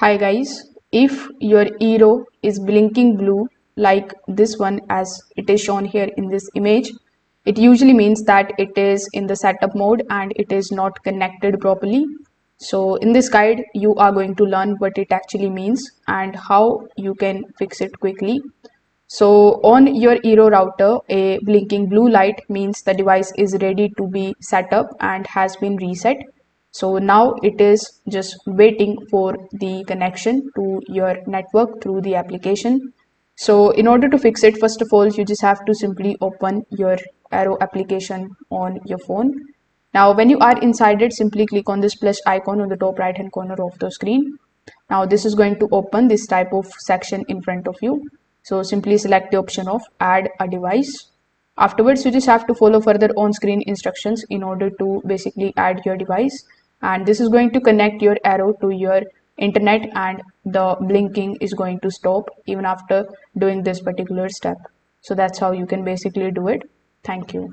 Hi guys, if your Eero is blinking blue like this one as it is shown here in this image, it usually means that it is in the setup mode and it is not connected properly. So in this guide, you are going to learn what it actually means and how you can fix it quickly. So on your Eero router, a blinking blue light means the device is ready to be set up and has been reset. So now it is just waiting for the connection to your network through the application. So in order to fix it, first of all, you just have to simply open your Eero application on your phone. Now, when you are inside it, simply click on this plus icon on the top right hand corner of the screen. Now this is going to open this type of section in front of you. So simply select the option of add a device. Afterwards, you just have to follow further on-screen instructions in order to basically add your device. And this is going to connect your Eero to your internet and the blinking is going to stop even after doing this particular step. So that's how you can basically do it. Thank you.